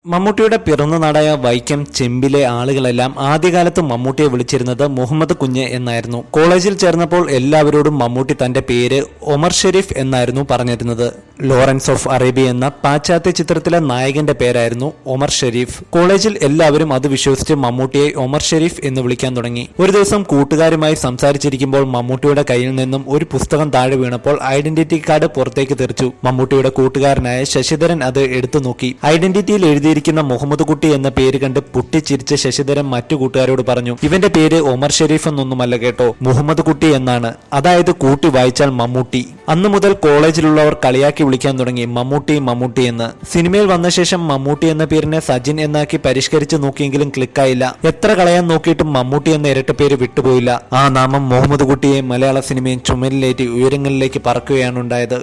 മമ്മൂട്ടിയുടെ പിറന്നനാടായ വൈക്കം ചെമ്പിലെ ആളുകളെല്ലാം ആദ്യകാലത്ത് മമ്മൂട്ടിയെ വിളിച്ചിരുന്നത് മുഹമ്മദ് കുഞ്ഞ് എന്നായിരുന്നു. കോളേജിൽ ചേർന്നപ്പോൾ എല്ലാവരോടും മമ്മൂട്ടി തന്റെ പേര് ഒമർ ഷെരീഫ് എന്നായിരുന്നു പറഞ്ഞിരുന്നത്. ലോറൻസ് ഓഫ് അറേബ്യ എന്ന പാശ്ചാത്യ ചിത്രത്തിലെ നായകന്റെ പേരായിരുന്നു ഒമർ ഷെരീഫ്. കോളേജിൽ എല്ലാവരും അത് വിശ്വസിച്ച് മമ്മൂട്ടിയെ ഒമർ ഷെരീഫ് എന്ന് വിളിക്കാൻ തുടങ്ങി. ഒരു ദിവസം കൂട്ടുകാരുമായി സംസാരിച്ചിരിക്കുമ്പോൾ മമ്മൂട്ടിയുടെ കയ്യിൽ നിന്നും ഒരു പുസ്തകം താഴെ വീണപ്പോൾ ഐഡന്റിറ്റി കാർഡ് പുറത്തേക്ക് തെറിച്ചു. മമ്മൂട്ടിയുടെ കൂട്ടുകാരനായ ശശിധരൻ അത് എടുത്തു നോക്കി. ഐഡന്റിറ്റിയിൽ എഴുതിയിരിക്കുന്ന മുഹമ്മദ് കുട്ടി എന്ന പേര് കണ്ട് പൊട്ടിച്ചിരിച്ച ശശിധരൻ മറ്റു കൂട്ടുകാരോട് പറഞ്ഞു, ഇവന്റെ പേര് ഒമർ ഷെരീഫ് എന്നൊന്നുമല്ല കേട്ടോ, മുഹമ്മദ് കുട്ടി എന്നാണ്. അതായത് കൂട്ടി വായിച്ചാൽ മമ്മൂട്ടി. അന്നു മുതൽ കോളേജിലുള്ളവർ കളിയാക്കി വിളിക്കാൻ തുടങ്ങി മമ്മൂട്ടി മമ്മൂട്ടി എന്ന്. സിനിമയിൽ വന്ന ശേഷം മമ്മൂട്ടി എന്ന പേരിനെ സജിൻ എന്നാക്കി പരിഷ്കരിച്ചു നോക്കിയെങ്കിലും ക്ലിക്കായില്ല. എത്ര കളയാൻ നോക്കിയിട്ടും മമ്മൂട്ടി എന്ന ഇരട്ട പേര് വിട്ടുപോയില്ല. ആ നാമം മുഹമ്മദ് കുട്ടിയെ മലയാള സിനിമയും ചുമലിലേറ്റി ഉയരങ്ങളിലേക്ക് പറക്കുകയാണ് ഉണ്ടായത്.